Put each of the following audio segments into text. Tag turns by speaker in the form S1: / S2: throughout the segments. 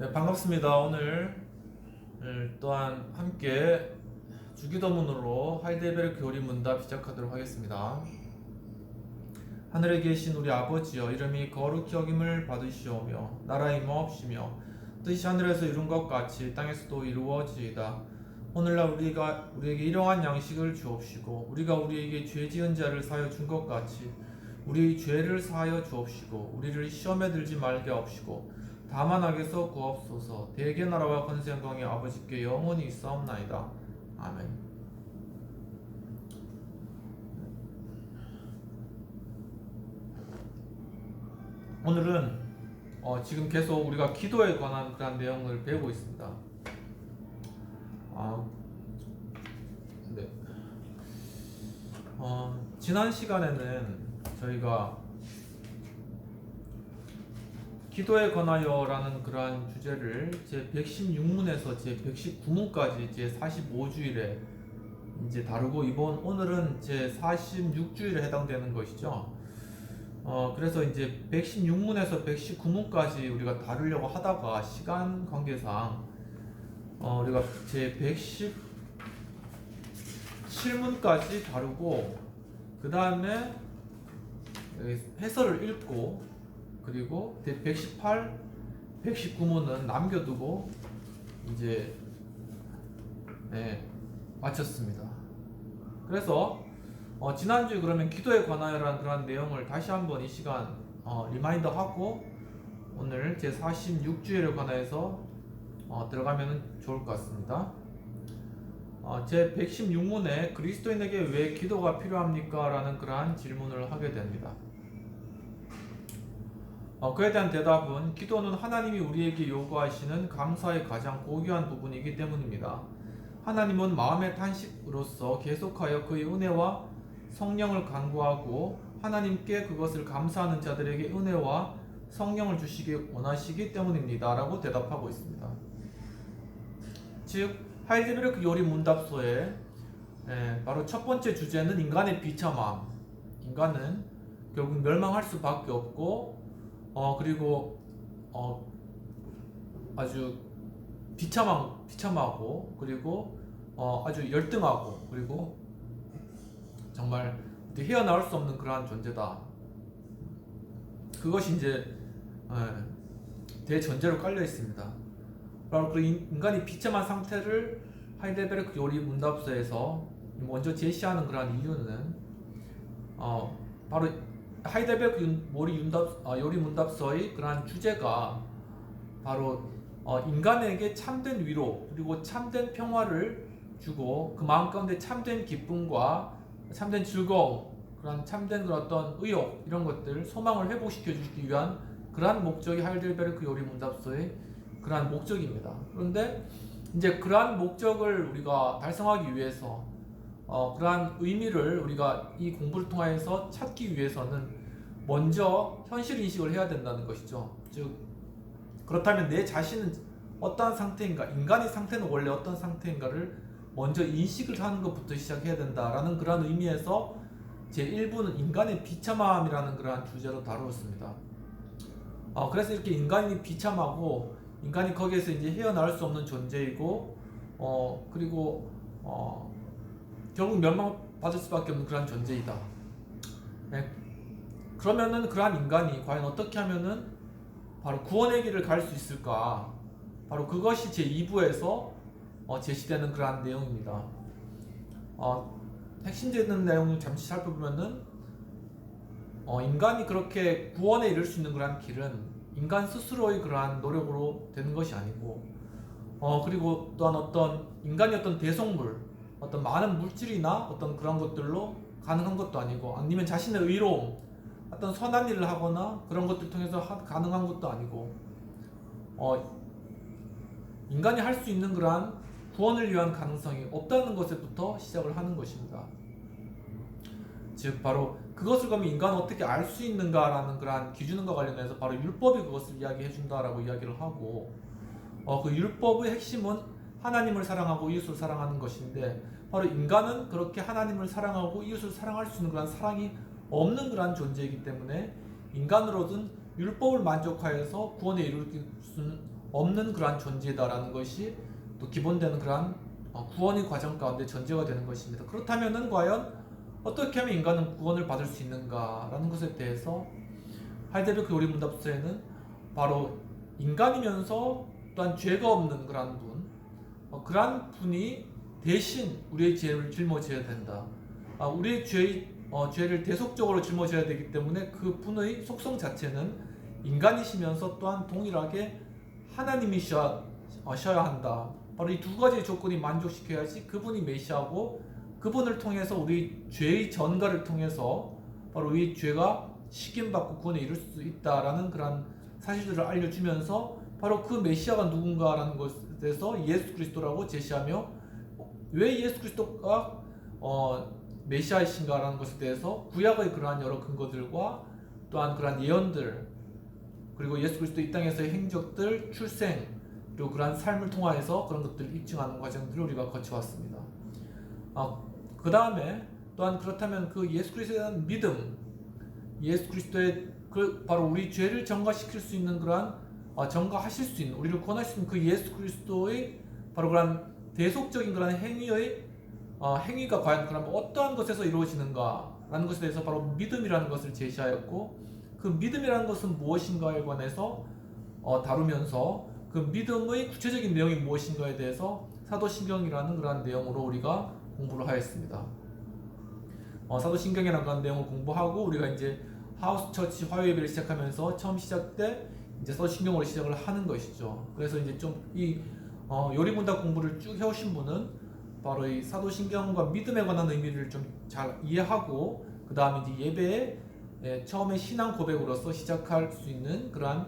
S1: 네, 반갑습니다. 오늘 또한 함께 주기도문으로 하이델베르크 요리 문답 시작하도록 하겠습니다. 하늘에 계신 우리 아버지여, 이름이 거룩히 여김을 받으시오며 나라의 임하옵시며 뜻이 하늘에서 이룬 것 같이 땅에서도 이루어지이다. 오늘날 우리에게 일용할 양식을 주옵시고, 우리가 우리에게 죄 지은 자를 사하여 준 것 같이 우리 죄를 사하여 주옵시고, 우리를 시험에 들지 말게 하옵시고, 다만 악에서 구하옵소서. 대개 나라와 권세 영광이 아버지께 영원히 있사옵나이다. 아멘. 오늘은 지금 계속 우리가 기도에 관한 그런 내용을 배우고 있습니다. 네. 지난 시간에는 저희가 기도에 관하여라는 그러한 주제를 제 116문에서 제 119문까지 제 45주일에 이제 다루고, 오늘은 제 46주일에 해당되는 것이죠. 그래서 이제 116문에서 119문까지 우리가 다루려고 하다가 시간 관계상 우리가 제 117문까지 다루고, 그 다음에 해설을 읽고, 그리고 118, 119문은 남겨두고 이제 마쳤습니다. 그래서 지난주에 그러면 기도에 관하여라는 그런 내용을 다시 한번 이 시간 리마인더 하고, 오늘 제 46주일에 관해서 들어가면 좋을 것 같습니다. 제 116문에 그리스도인에게 왜 기도가 필요합니까? 라는 그러한 질문을 하게 됩니다. 그에 대한 대답은 기도는 하나님이 우리에게 요구하시는 감사의 가장 고귀한 부분이기 때문입니다. 하나님은 마음의 탄식으로서 계속하여 그의 은혜와 성령을 간구하고 하나님께 그것을 감사하는 자들에게 은혜와 성령을 주시기 원하시기 때문입니다. 라고 대답하고 있습니다. 즉 하이델베르크 요리 문답서에 바로 첫 번째 주제는 인간의 비참함. 인간은 결국 멸망할 수밖에 없고, 그리고 아주 비참하고, 그리고 아주 열등하고, 그리고 정말 헤어나올 수 없는 그러한 존재다. 그것이 이제 대전제로 깔려 있습니다. 바로 그 인간이 비참한 상태를 하이델베르크 요리 문답서에서 먼저 제시하는 그러한 이유는 바로 하이델베르크 요리 문답서의 그러한 주제가 바로 인간에게 참된 위로 그리고 참된 평화를 주고, 그 마음 가운데 참된 기쁨과 참된 즐거움, 그런 참된 그런 어떤 의욕, 이런 것들, 소망을 회복시켜 주기 위한 그러한 목적이 하이델베르크 요리 문답서의 그러한 목적입니다. 그런데 이제 그러한 목적을 우리가 달성하기 위해서 그러한 의미를 우리가 이 공부를 통해서 찾기 위해서는 먼저 현실 인식을 해야 된다는 것이죠. 즉, 그렇다면 내 자신은 어떠한 상태인가, 인간의 상태는 원래 어떤 상태인가를 먼저 인식을 하는 것부터 시작해야 된다라는 그러한 의미에서 제 1부는 인간의 비참함이라는 그러한 주제로 다루었습니다. 그래서 이렇게 인간이 비참하고, 인간이 거기에서 이제 헤어나올 수 없는 존재이고, 그리고 결국 멸망받을 수밖에 없는 그러한 존재이다. 그러면은 그러한 인간이 과연 어떻게 하면은 바로 구원의 길을 갈 수 있을까? 바로 그것이 제 2부에서 제시되는 그러한 내용입니다. 핵심되는 내용을 잠시 살펴보면은 인간이 그렇게 구원에 이를 수 있는 그러한 길은 인간 스스로의 그러한 노력으로 되는 것이 아니고, 그리고 또한 어떤 인간이 어떤 대속물, 어떤 많은 물질이나 어떤 그런 것들로 가능한 것도 아니고, 아니면 자신의 의로움, 어떤 선한 일을 하거나 그런 것들 통해서 가능한 것도 아니고, 인간이 할 수 있는 그러한 구원을 위한 가능성이 없다는 것에부터 시작을 하는 것입니다. 즉 바로 그것을 그러면 인간은 어떻게 알 수 있는가라는 그러한 기준과 관련해서 바로 율법이 그것을 이야기해 준다라고 이야기를 하고, 그 율법의 핵심은 하나님을 사랑하고 이웃을 사랑하는 것인데, 바로 인간은 그렇게 하나님을 사랑하고 이웃을 사랑할 수 있는 그런 사랑이 없는 그런 존재이기 때문에 인간으로든 율법을 만족하여서 구원에 이룰 수는 없는 그러한 존재다라는 것이 또 기본되는 그러한 구원의 과정 가운데 전제가 되는 것입니다. 그렇다면은 과연 어떻게 하면 인간은 구원을 받을 수 있는가라는 것에 대해서 하이델베르크 요리문답서에는 바로 인간이면서 또한 죄가 없는 그러한 분, 그러한 분이 대신 우리의 죄를 짊어져야 된다. 우리의 죄를 대속적으로 짊어져야 되기 때문에 그 분의 속성 자체는 인간이시면서 또한 동일하게 하나님이셔야 한다. 바로 이 두 가지 조건이 만족시켜야지 그분이 메시아고 그분을 통해서 우리 죄의 전가를 통해서 바로 우리 죄가 식임받고 구원에 이룰 수 있다라는 그런 사실들을 알려주면서 바로 그 메시아가 누군가라는 것에 대해서 예수 그리스도라고 제시하며 왜 예수 그리스도가 메시아이신가라는 것에 대해서 구약의 그러한 여러 근거들과 또한 그러한 예언들 그리고 예수 그리스도 이 땅에서의 행적들, 출생 그리고 그러한 삶을 통하여서 그런 것들을 입증하는 과정들을 우리가 거쳐왔습니다. 그 다음에 또한 그렇다면 그 예수 그리스도에 대한 믿음, 예수 그리스도의 바로 우리 죄를 전가시킬 수 있는 그러한 전가하실 수 있는 우리를 구원할 수 있는 그 예수 그리스도의 바로 그러한 대속적인 그러한 행위가 과연 그러면 어떠한 것에서 이루어지는가라는 것에 대해서 바로 믿음이라는 것을 제시하였고 그 믿음이라는 것은 무엇인가에 관해서 다루면서 그 믿음의 구체적인 내용이 무엇인가에 대해서 사도신경이라는 그러한 내용으로 우리가 공부를 하였습니다. 사도신경이라는 그런 내용을 공부하고 우리가 이제 하우스처치 화요예배를 시작하면서 처음 시작 때 이제 사도신경으로 시작을 하는 것이죠. 그래서 이제 좀 이 요리문답 공부를 쭉 해오신 분은 바로 이 사도신경과 믿음에 관한 의미를 좀 잘 이해하고 그 다음에 이제 예배에 처음에 신앙 고백으로서 시작할 수 있는 그러한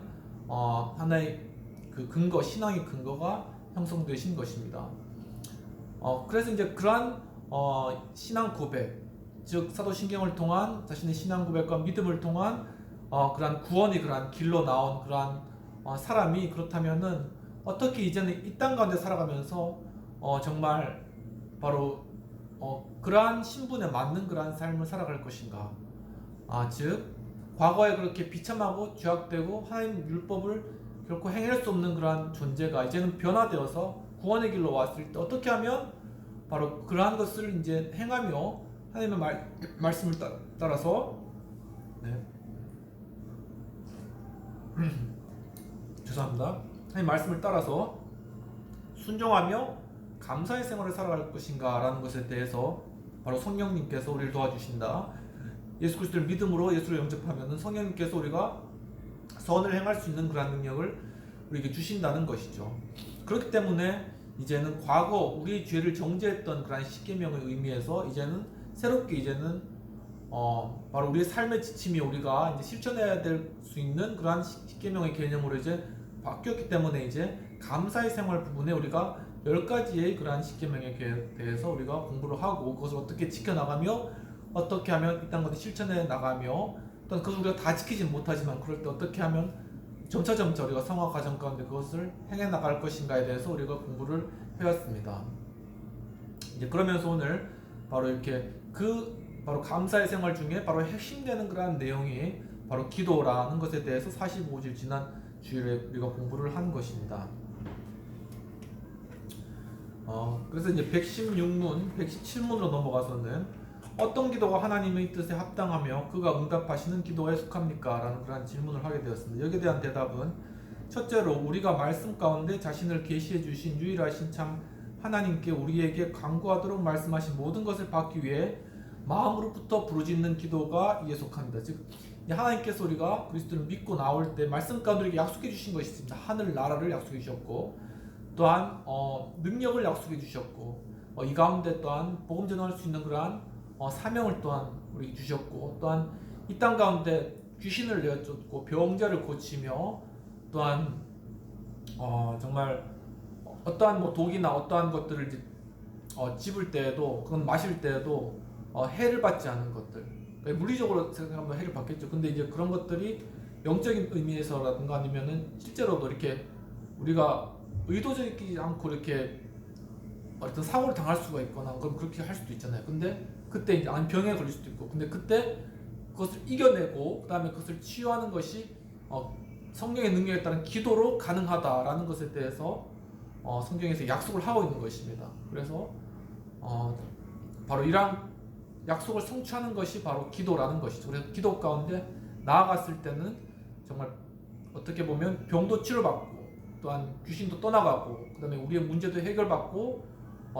S1: 하나의 그 근거, 신앙의 근거가 형성되신 것입니다. 그래서 이제 그러한 신앙 고백, 즉 사도신경을 통한 자신의 신앙 고백과 믿음을 통한 그러한 구원의 그러한 길로 나온 그러한 사람이 그렇다면은 어떻게 이제는 이 땅 가운데 살아가면서 정말 바로 그러한 신분에 맞는 그러한 삶을 살아갈 것인가? 즉 과거에 그렇게 비참하고 죄악되고 하나님 율법을 결코 행할 수 없는 그러한 존재가 이제는 변화되어서 구원의 길로 왔을 때 어떻게 하면 바로 그러한 것을 이제 행하며 하나님의 말씀을 따라서 죄송합니다. 하나님 말씀을 따라서 순종하며 감사의 생활을 살아갈 것인가 라는 것에 대해서 바로 성령님께서 우리를 도와주신다. 예수 그리스도를 믿음으로 예수를 영접하면 성령님께서 우리가 선을 행할 수 있는 그런 능력을 우리에게 주신다는 것이죠. 그렇기 때문에 이제는 과거 우리의 죄를 정죄했던 그런 십계명의 의미에서 이제는 새롭게 이제는 바로 우리의 삶의 지침이 우리가 이제 실천해야 될 수 있는 그러한 십계명의 개념으로 이제 바뀌었기 때문에 이제 감사의 생활 부분에 우리가 10가지의 그러한 십계명에 대해서 우리가 공부를 하고 그것을 어떻게 지켜나가며 어떻게 하면 이 땅 가운데 실천해 나가며 또는 그것을 우리가 다 지키지 못하지만 그럴 때 어떻게 하면 점차 우리가 성화 과정 가운데 그것을 행해 나갈 것인가에 대해서 우리가 공부를 해왔습니다. 이제 그러면서 오늘 바로 이렇게 바로 감사의 생활 중에 바로 핵심되는 그러한 내용이 바로 기도라는 것에 대해서 45주일 지난 주일에 우리가 공부를 한 것입니다. 그래서 이제 116문, 117문으로 넘어가서는 어떤 기도가 하나님의 뜻에 합당하며 그가 응답하시는 기도에 속합니까? 라는 그런 질문을 하게 되었습니다. 여기에 대한 대답은 첫째로 우리가 말씀 가운데 자신을 계시해 주신 유일하신 참 하나님께 우리에게 간구하도록 말씀하신 모든 것을 받기 위해 마음으로부터 부르짖는 기도가 이에 속합니다. 즉 하나님께서 우리가 그리스도를 믿고 나올 때 말씀 가운데 우리에게 약속해 주신 것이 있습니다. 하늘 나라를 약속해 주셨고 또한 능력을 약속해 주셨고 이 가운데 또한 복음 전할 수 있는 그러한 사명을 또한 우리에게 주셨고 또한 이 땅 가운데 귀신을 내어쫓고 병자를 고치며 또한 정말 어떠한 독이나 어떠한 것들을 이제 집을 때에도 그건 마실 때에도 해를 받지 않은 것들 그러니까 물리적으로 생각하면 해를 받겠죠. 근데 이제 그런 것들이 영적인 의미에서라든가 아니면은 실제로도 이렇게 우리가 의도적이지 않고 이렇게 어떤 사고를 당할 수가 있거나 그럼 그렇게 할 수도 있잖아요. 근데 그때 이제 병에 걸릴 수도 있고 근데 그때 그것을 이겨내고 그 다음에 그것을 치유하는 것이 성령의 능력에 따른 기도로 가능하다라는 것에 대해서 성경에서 약속을 하고 있는 것입니다. 그래서 바로 이러한 약속을 성취하는 것이 바로 기도라는 것이죠. 그래서 기도 가운데 나아갔을 때는 정말 어떻게 보면 병도 치료받고 또한 귀신도 떠나가고 그 다음에 우리의 문제도 해결받고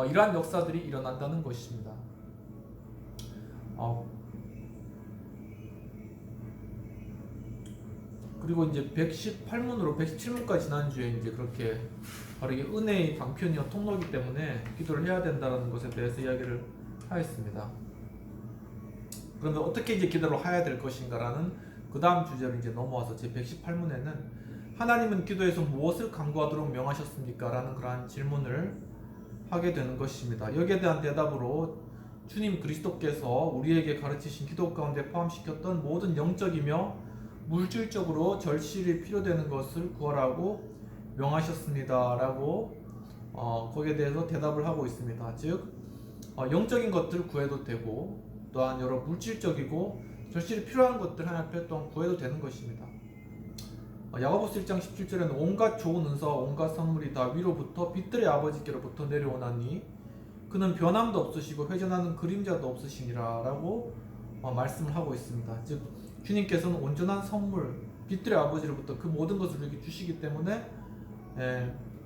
S1: 이러한 역사들이 일어난다는 것입니다. 그리고 이제 118문으로 117문까지 지난주에 이제 그렇게 바로 이게 은혜의 방편이요 통로이기 때문에 기도를 해야 된다는 것에 대해서 이야기를 하였습니다. 그러면 어떻게 이제 기도를 해야 될 것인가라는 그 다음 주제로 이제 넘어와서 제 118문에는 하나님은 기도에서 무엇을 간구하도록 명하셨습니까? 라는 그러한 질문을 하게 되는 것입니다. 여기에 대한 대답으로 주님 그리스도께서 우리에게 가르치신 기도 가운데 포함시켰던 모든 영적이며 물질적으로 절실히 필요되는 것을 구하라고 명하셨습니다. 라고 거기에 대해서 대답을 하고 있습니다. 즉 영적인 것들을 구해도 되고 또한 여러 물질적이고 절실히 필요한 것들 하나님 앞에 또한 구해도 되는 것입니다. 야고보서 1장 17절에는 온갖 좋은 은사와 온갖 선물이 다 위로부터 빛들의 아버지께로부터 내려오나니 그는 변함도 없으시고 회전하는 그림자도 없으시니라 라고 말씀을 하고 있습니다. 즉 주님께서는 온전한 선물 빛들의 아버지로부터 그 모든 것을 우리에게 주시기 때문에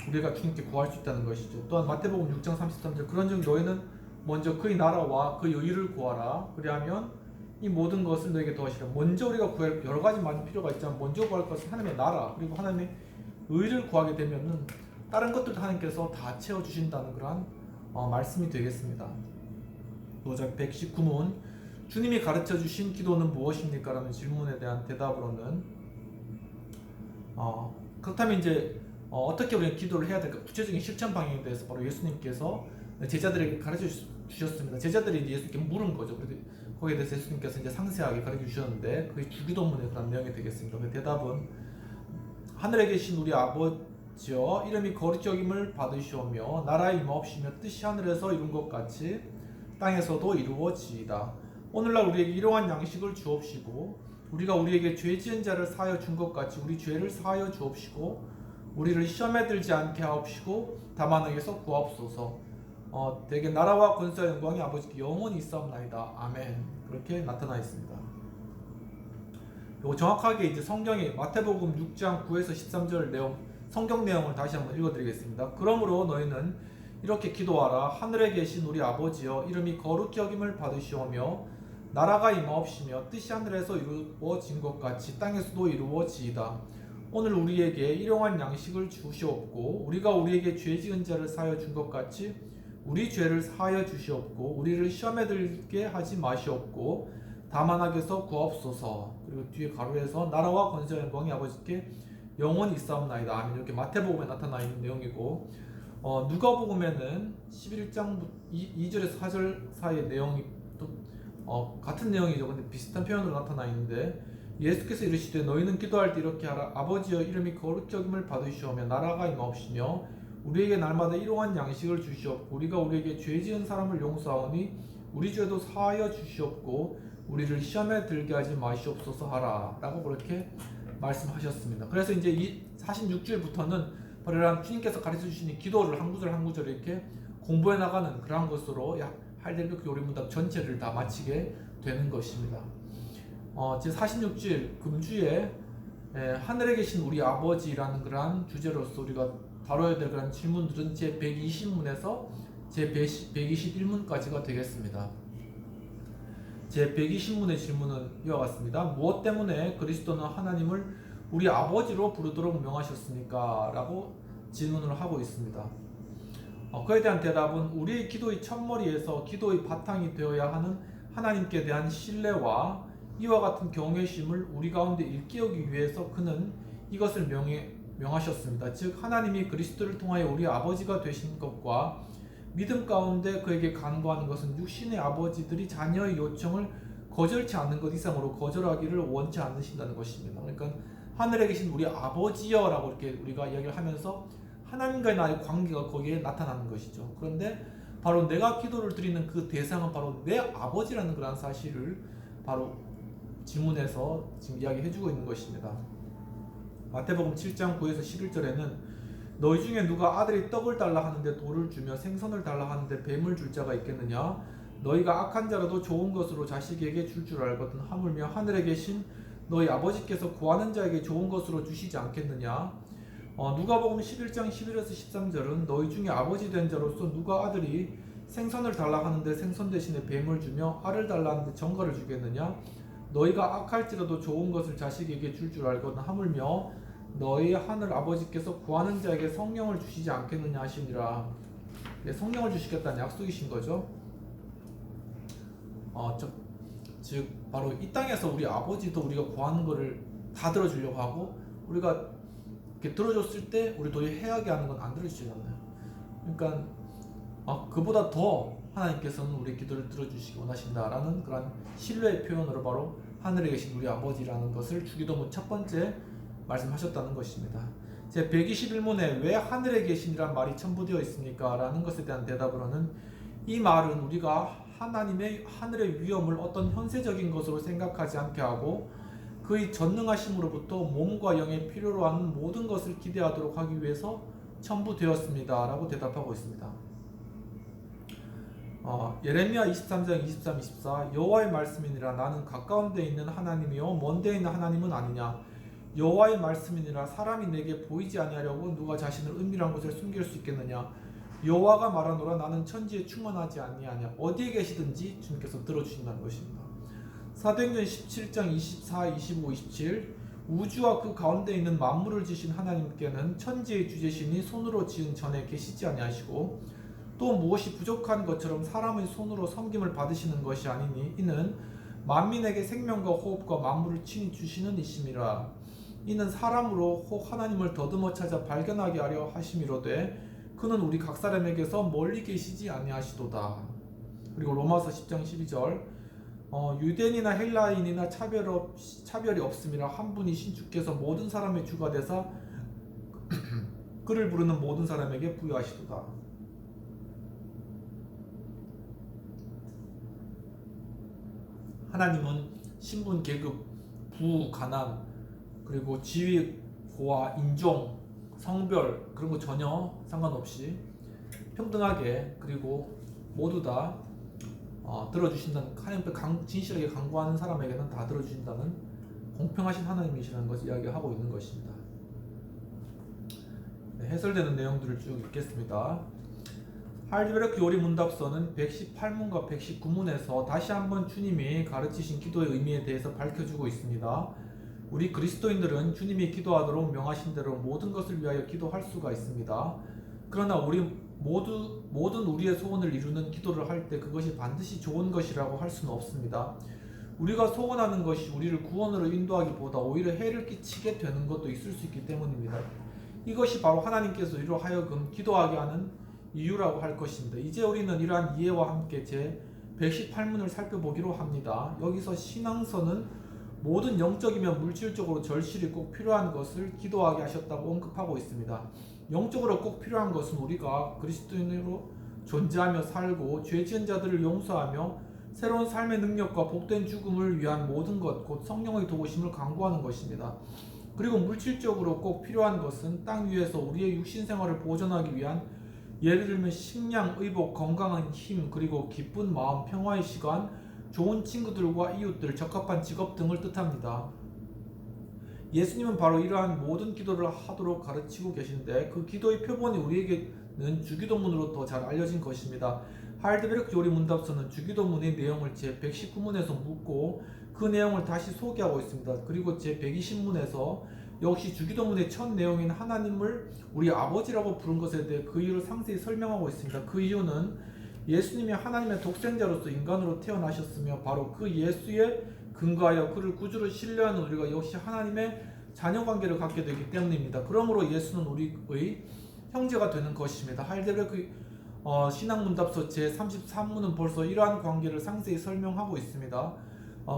S1: 우리가 주님께 구할 수 있다는 것이죠. 또한 마태복음 6장 33절 그런즉 너희는 먼저 그의 나라와 그의 의를 구하라 그리하면 이 모든 것을 너에게 더하시라. 먼저 우리가 구할 여러 가지 많은 필요가 있지만 먼저 구할 것은 하나님의 나라 그리고 하나님의 의를 구하게 되면은 다른 것들도 하나님께서 다 채워주신다는 그러한 말씀이 되겠습니다. 또 119문 주님이 가르쳐 주신 기도는 무엇입니까? 라는 질문에 대한 대답으로는 그렇다면 이제 어떻게 우리가 기도를 해야 될까? 구체적인 실천 방향에 대해서 바로 예수님께서 제자들에게 가르쳐 주셨습니다. 제자들이 예수님께 물은 거죠. 거기에 대해서 예수님께서 이제 상세하게 가르쳐 주셨는데 그게 주기도문의 그런 내용이 되겠습니다. 그 대답은 하늘에 계신 우리 아버지여 이름이 거룩히 여김을 받으시오며 나라의 임하옵시며 뜻이 하늘에서 이룬 것 같이 땅에서도 이루어지이다. 오늘날 우리에게 일용할 양식을 주옵시고 우리가 우리에게 죄 지은 자를 사하여 준 것 같이 우리 죄를 사하여 주옵시고 우리를 시험에 들지 않게 하옵시고 다만 의에서 구하옵소서. 대개 나라와 권세와 영광이 아버지께 영원히 있사옵나이다. 아멘. 그렇게 나타나 있습니다. 그리고 정확하게 이제 성경의 마태복음 6장 9에서 13절 내용 성경 내용을 다시 한번 읽어드리겠습니다. 그러므로 너희는 이렇게 기도하라. 하늘에 계신 우리 아버지여 이름이 거룩히 여김을 받으시오며 나라가 임하옵시며 뜻이 하늘에서 이루어진 것 같이 땅에서도 이루어지이다. 오늘 우리에게 일용할 양식을 주시옵고 우리가 우리에게 죄 지은 자를 사하여 준 것 같이 우리 죄를 사하여 주시옵고 우리를 시험에 들게 하지 마시옵고 다만 악에서 구하옵소서. 그리고 뒤에 가로에서 나라와 권세와 영광이 아버지께 영원히 있사옵나이다. 아멘. 이렇게 마태복음에 나타나 있는 내용이고 누가복음에는 11장 2절에서 4절 사이의 내용이 또 같은 내용이죠. 근데 비슷한 표현으로 나타나 있는데 예수께서 이르시되 너희는 기도할 때 이렇게 하라. 아버지여 이름이 거룩히 여김을 받으시오며 나라가 임하옵시며 우리에게 날마다 일용할 양식을 주시옵고 우리가 우리에게 죄 지은 사람을 용서하오니 우리 죄도 사하여 주시옵고 우리를 시험에 들게 하지 마시옵소서 하라 라고 그렇게 말씀하셨습니다. 그래서 이제 이 46주일부터는 바로 이런 주님께서 가르쳐 주신 기도를 한 구절 한 구절 이렇게 공부해 나가는 그러한 것으로 할렐루야 요리문답 전체를 다 마치게 되는 것입니다. 제 46주일 금주에 하늘에 계신 우리 아버지라는 그러한 주제로서 우리가 다뤄야 될 그런 질문들은 제 120문에서 제 121문까지가 되겠습니다. 제 120문의 질문은 이와 같습니다. 무엇 때문에 그리스도는 하나님을 우리 아버지로 부르도록 명하셨습니까? 라고 질문을 하고 있습니다. 그에 대한 대답은 우리의 기도의 첫머리에서 기도의 바탕이 되어야 하는 하나님께 대한 신뢰와 이와 같은 경외심을 우리 가운데 일깨우기 위해서 그는 이것을 명하셨습니다. 즉 하나님이 그리스도를 통하여 우리 아버지가 되신 것과 믿음 가운데 그에게 간구하는 것은 육신의 아버지들이 자녀의 요청을 거절치 않는 것 이상으로 거절하기를 원치 않으신다는 것입니다. 그러니까 하늘에 계신 우리 아버지여 라고 이렇게 우리가 이야기를 하면서 하나님과의 나의 관계가 거기에 나타나는 것이죠. 그런데 바로 내가 기도를 드리는 그 대상은 바로 내 아버지라는 그런 사실을 바로 질문에서 지금 이야기해주고 있는 것입니다. 마태복음 7장 9에서 11절에는 너희 중에 누가 아들이 떡을 달라 하는데 돌을 주며 생선을 달라 하는데 뱀을 줄 자가 있겠느냐? 너희가 악한 자라도 좋은 것으로 자식에게 줄 줄 알거든 하물며 하늘에 계신 너희 아버지께서 구하는 자에게 좋은 것으로 주시지 않겠느냐? 누가복음 11장 11에서 13절은 너희 중에 아버지 된 자로서 누가 아들이 생선을 달라 하는데 생선 대신에 뱀을 주며 알을 달라 하는데 정갈을 주겠느냐? 너희가 악할지라도 좋은 것을 자식에게 줄 줄 알거든 하물며 너희 하늘 아버지께서 구하는 자에게 성령을 주시지 않겠느냐 하시니라. 성령을 주시겠다는 약속이신 거죠. 즉 바로 이 땅에서 우리 아버지도 우리가 구하는 거를 다 들어주려고 하고 우리가 이렇게 들어줬을 때 우리 도저히 해하게 하는 건 안 들어주시잖아요. 그러니까 그보다 더 하나님께서는 우리 기도를 들어주시기 원하신다라는 그런 신뢰의 표현으로 바로 하늘에 계신 우리 아버지라는 것을 주기도문 첫 번째 말씀하셨다는 것입니다. 제 121문에 왜 하늘에 계신이란 말이 첨부되어 있습니까? 라는 것에 대한 대답으로는 이 말은 우리가 하나님의 하늘의 위엄을 어떤 현세적인 것으로 생각하지 않게 하고 그의 전능하심으로부터 몸과 영의 필요로 하는 모든 것을 기대하도록 하기 위해서 첨부되었습니다. 라고 대답하고 있습니다. 예레미야 23장 23, 24 여호와의 말씀이니라 나는 가까운 데 있는 하나님이요 먼 데 있는 하나님은 아니냐 여호와의 말씀이니라 사람이 내게 보이지 아니하려고 누가 자신을 은밀한 곳에 숨길 수 있겠느냐 여호와가 말하노라 나는 천지에 충만하지 아니하냐 어디에 계시든지 주님께서 들어주신다는 것입니다. 사도행전 17장 24, 25, 27 우주와 그 가운데 있는 만물을 지신 하나님께는 천지의 주제신이 손으로 지은 전에 계시지 아니하시고 또 무엇이 부족한 것처럼 사람의 손으로 섬김을 받으시는 것이 아니니 이는 만민에게 생명과 호흡과 만물을 친히 주시는 이심이라. 이는 사람으로 혹 하나님을 더듬어 찾아 발견하게 하려 하심이로되 그는 우리 각 사람에게서 멀리 계시지 아니하시도다. 그리고 로마서 10장 12절 유대인이나 헬라인이나 차별이 없음이라 한 분이신 주께서 모든 사람의 주가 되사 그를 부르는 모든 사람에게 부여하시도다. 하나님은 신분, 계급, 부, 가난, 그리고 지위, 고하, 인종, 성별 그런 거 전혀 상관없이 평등하게 그리고 모두 다 들어주신다는 하나님께 진실하게 간구하는 사람에게는 다 들어주신다는 공평하신 하나님이시라는 것을 이야기하고 있는 것입니다. 해설되는 내용들을 쭉 읽겠습니다. 하이델베르크 요리 문답서는 118문과 119문에서 다시 한번 주님이 가르치신 기도의 의미에 대해서 밝혀주고 있습니다. 우리 그리스도인들은 주님이 기도하도록 명하신 대로 모든 것을 위하여 기도할 수가 있습니다. 그러나 우리 모든 우리의 소원을 이루는 기도를 할 때 그것이 반드시 좋은 것이라고 할 수는 없습니다. 우리가 소원하는 것이 우리를 구원으로 인도하기보다 오히려 해를 끼치게 되는 것도 있을 수 있기 때문입니다. 이것이 바로 하나님께서 우리로 하여금 기도하게 하는 이유라고 할 것입니다. 이제 우리는 이러한 이해와 함께 제 118문을 살펴보기로 합니다. 여기서 신앙서는 모든 영적이며 물질적으로 절실히 꼭 필요한 것을 기도하게 하셨다고 언급하고 있습니다. 영적으로 꼭 필요한 것은 우리가 그리스도인으로 존재하며 살고 죄 지은 자들을 용서하며 새로운 삶의 능력과 복된 죽음을 위한 모든 것, 곧 성령의 도우심을 강구하는 것입니다. 그리고 물질적으로 꼭 필요한 것은 땅 위에서 우리의 육신 생활을 보존하기 위한 예를 들면 식량, 의복, 건강한 힘, 그리고 기쁜 마음, 평화의 시간, 좋은 친구들과 이웃들, 적합한 직업 등을 뜻합니다. 예수님은 바로 이러한 모든 기도를 하도록 가르치고 계신데 그 기도의 표본이 우리에게는 주기도문으로 더 잘 알려진 것입니다. 하이델베르크 요리 문답서는 주기도문의 내용을 제 119문에서 묻고 그 내용을 다시 소개하고 있습니다. 그리고 제 120문에서 역시 주기도문의 첫 내용인 하나님을 우리 아버지라고 부른 것에 대해 그 이유를 상세히 설명하고 있습니다. 그 이유는 예수님이 하나님의 독생자로서 인간으로 태어나셨으며 바로 그 예수에 근거하여 그를 구주로 신뢰하는 우리가 역시 하나님의 자녀관계를 갖게 되기 때문입니다. 그러므로 예수는 우리의 형제가 되는 것입니다. 하이델베르크 신학문답서 제33문은 벌써 이러한 관계를 상세히 설명하고 있습니다.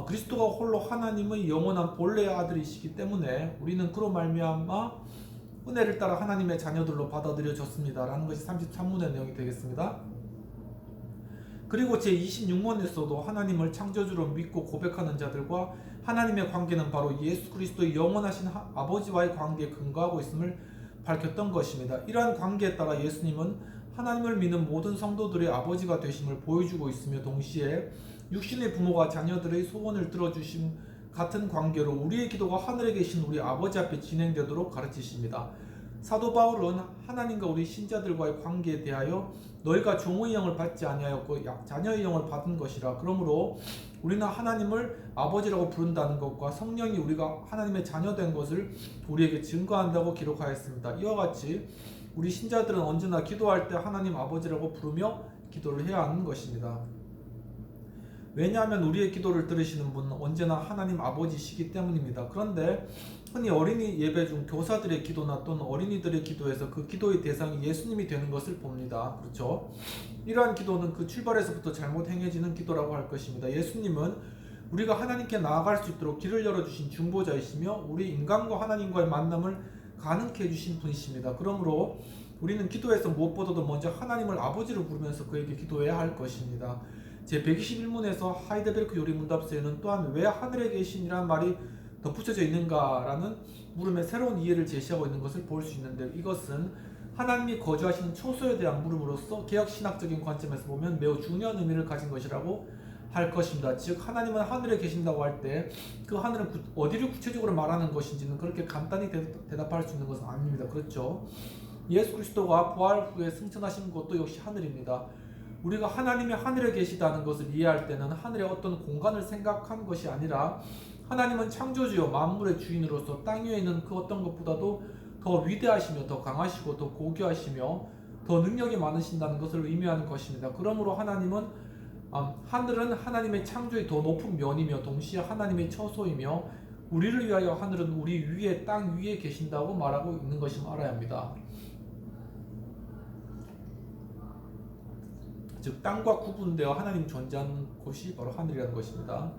S1: 그리스도가 홀로 하나님의 영원한 본래의 아들이시기 때문에 우리는 그로 말미암아 은혜를 따라 하나님의 자녀들로 받아들여졌습니다. 라는 것이 33문의 내용이 되겠습니다. 그리고 제26문에서도 하나님을 창조주로 믿고 고백하는 자들과 하나님의 관계는 바로 예수 그리스도의 영원하신 아버지와의 관계에 근거하고 있음을 밝혔던 것입니다. 이러한 관계에 따라 예수님은 하나님을 믿는 모든 성도들의 아버지가 되심을 보여주고 있으며 동시에 육신의 부모가 자녀들의 소원을 들어주심 같은 관계로 우리의 기도가 하늘에 계신 우리 아버지 앞에 진행되도록 가르치십니다. 사도 바울은 하나님과 우리 신자들과의 관계에 대하여 너희가 종의 영을 받지 아니하였고 자녀의 영을 받은 것이라. 그러므로 우리는 하나님을 아버지라고 부른다는 것과 성령이 우리가 하나님의 자녀된 것을 우리에게 증거한다고 기록하였습니다. 이와 같이 우리 신자들은 언제나 기도할 때 하나님 아버지라고 부르며 기도를 해야 하는 것입니다. 왜냐하면 우리의 기도를 들으시는 분은 언제나 하나님 아버지시기 때문입니다. 그런데 흔히 어린이 예배 중 교사들의 기도나 또는 어린이들의 기도에서 그 기도의 대상이 예수님이 되는 것을 봅니다. 그렇죠? 이러한 기도는 그 출발에서부터 잘못 행해지는 기도라고 할 것입니다. 예수님은 우리가 하나님께 나아갈 수 있도록 길을 열어주신 중보자이시며 우리 인간과 하나님과의 만남을 가능케 해주신 분이십니다. 그러므로 우리는 기도에서 무엇보다도 먼저 하나님을 아버지로 부르면서 그에게 기도해야 할 것입니다. 제121문에서 하이델베르크 요리문답서에는 또한 왜 하늘에 계신이라는 말이 덧붙여져 있는가라는 물음에 새로운 이해를 제시하고 있는 것을 볼 수 있는데, 이것은 하나님이 거주하시는 초소에 대한 물음으로써 개혁신학적인 관점에서 보면 매우 중요한 의미를 가진 것이라고 할 것입니다. 즉 하나님은 하늘에 계신다고 할 때 그 하늘은 어디를 구체적으로 말하는 것인지는 그렇게 간단히 대답할 수 있는 것은 아닙니다. 그렇죠? 예수 그리스도가 부활 후에 승천하신 곳도 역시 하늘입니다. 우리가 하나님이 하늘에 계시다는 것을 이해할 때는 하늘의 어떤 공간을 생각한 것이 아니라 하나님은 창조주요 만물의 주인으로서 땅 위에 있는 그 어떤 것보다도 더 위대하시며 더 강하시고 더 고귀하시며 더 능력이 많으신다는 것을 의미하는 것입니다. 그러므로 하나님은 하늘은 하나님의 창조의 더 높은 면이며 동시에 하나님의 처소이며 우리를 위하여 하늘은 우리 위에 땅 위에 계신다고 말하고 있는 것임을 알아야 합니다. 즉 땅과 구분되어 하나님 존재하는 곳이 바로 하늘이라는 것입니다.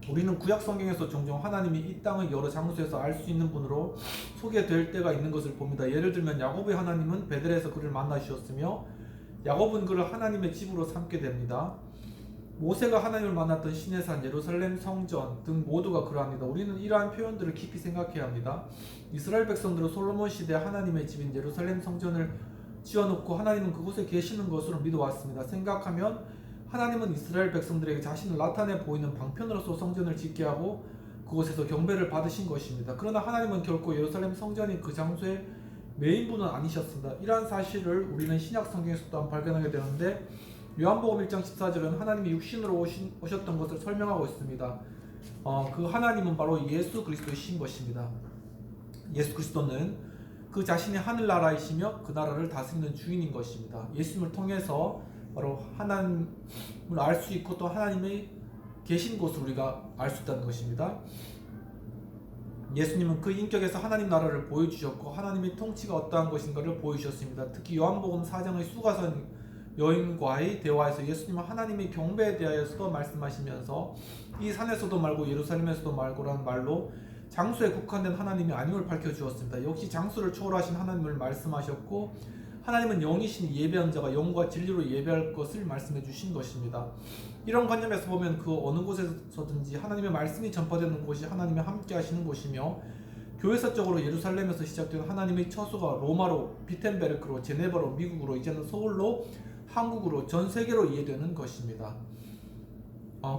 S1: 우리는 구약 성경에서 종종 하나님이 이 땅의 여러 장소에서 알 수 있는 분으로 소개될 때가 있는 것을 봅니다. 예를 들면 야곱의 하나님은 베델에서 그를 만나 주셨으며 야곱은 그를 하나님의 집으로 삼게 됩니다. 모세가 하나님을 만났던 시내산, 예루살렘 성전 등 모두가 그러합니다. 우리는 이러한 표현들을 깊이 생각해야 합니다. 이스라엘 백성들은 솔로몬 시대 하나님의 집인 예루살렘 성전을 지어놓고 하나님은 그곳에 계시는 것으로 믿어왔습니다. 생각하면 하나님은 이스라엘 백성들에게 자신을 나타내 보이는 방편으로서 성전을 짓게 하고 그곳에서 경배를 받으신 것입니다. 그러나 하나님은 결코 예루살렘 성전이 그 장소의 메인분은 아니셨습니다. 이러한 사실을 우리는 신약 성경에서 또한 발견하게 되는데 요한복음 1장 14절은 하나님이 육신으로 오셨던 것을 설명하고 있습니다. 그 하나님은 바로 예수 그리스도이신 것입니다. 예수 그리스도는 그 자신이 하늘나라이시며 그 나라를 다스리는 주인인 것입니다. 예수님을 통해서 바로 하나님을 알 수 있고 또 하나님이 계신 곳을 우리가 알 수 있다는 것입니다. 예수님은 그 인격에서 하나님 나라를 보여주셨고 하나님의 통치가 어떠한 것인가를 보여주셨습니다. 특히 요한복음 4장의 수가선 여인과의 대화에서 예수님은 하나님의 경배에 대하여서도 말씀하시면서 이 산에서도 말고 예루살렘에서도 말고라는 말로 장소에 국한된 하나님이 아님을 밝혀주었습니다. 역시 장소를 초월하신 하나님을 말씀하셨고 하나님은 영이신 예배한 자가 영과 진리로 예배할 것을 말씀해 주신 것입니다. 이런 관점에서 보면 그 어느 곳에서든지 하나님의 말씀이 전파되는 곳이 하나님이 함께 하시는 곳이며 교회사적으로 예루살렘에서 시작된 하나님의 처소가 로마로, 비텐베르크로, 제네바로, 미국으로, 이제는 서울로, 한국으로, 전 세계로 이해되는 것입니다.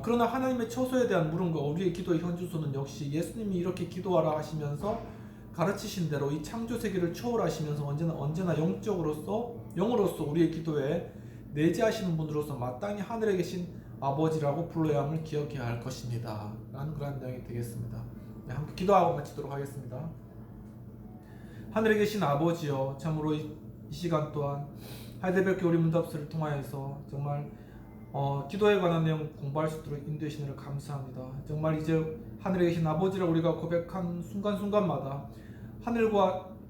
S1: 그러나 하나님의 처소에 대한 물음과 우리의 기도의 현주소는 역시 예수님이 이렇게 기도하라 하시면서 가르치신 대로 이 창조 세계를 초월하시면서 언제나 영으로서 우리의 기도에 내재하시는 분으로서 마땅히 하늘에 계신 아버지라고 불러야 함을 기억해야 할 것입니다. 라는 그런 내용이 되겠습니다. 네, 함께 기도하고 마치도록 하겠습니다. 하늘에 계신 아버지여, 참으로 이 시간 또한 하이델베르크 요리문답서를 통하여서 정말 기도에 관한 내용 공부할 수 있도록 인도해 주시는 감사합니다. 정말 이제 하늘에 계신 아버지라 우리가 고백한 순간순간마다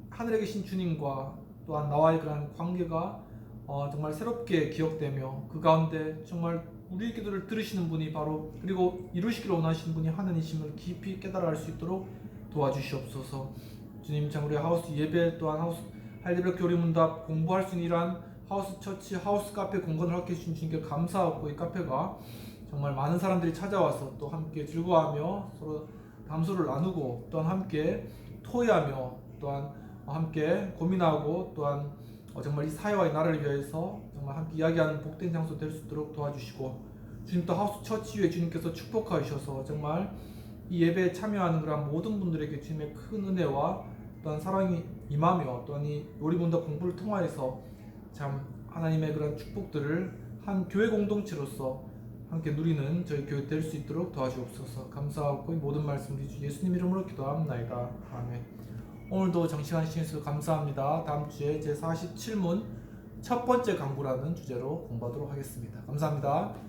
S1: 하늘에 계신 주님과 또한 나와의 그런 관계가 정말 새롭게 기억되며 그 가운데 정말 우리의 기도를 들으시는 분이 바로 그리고 이루시기를 원하시는 분이 하나님이심을 깊이 깨달아 알 수 있도록 도와주시옵소서. 주님, 참 우리 하우스 예배 또한 하이델베르크 요리문답 공부할 수 있는 이러한 하우스 처치, 하우스 카페 공간을 허락해 주신 주님께 감사하고 이 카페가 정말 많은 사람들이 찾아와서 또 함께 즐거워하며 서로 담소를 나누고 또한 함께 토의하며 또한 함께 고민하고 또한 정말 이 사회와 이 나라를 위해서 정말 함께 이야기하는 복된 장소 될 수 있도록 도와주시고 주님 또 하우스 처치 위에 주님께서 축복하여 주셔서 정말 이 예배에 참여하는 그런 모든 분들에게 주님의 큰 은혜와 또한 사랑이 임하며 또한 이 요리문답 공부를 통하여서 참 하나님의 그런 축복들을 한 교회 공동체로서 함께 누리는 저희 교회 될 수 있도록 도와주옵소서. 감사하고 이 모든 말씀 우리 주 예수님 이름으로 기도합나이다. 아멘. 오늘도 정시간 시청해주셔서 감사합니다. 다음 주에 제 47문 첫 번째 강구라는 주제로 공부하도록 하겠습니다. 감사합니다.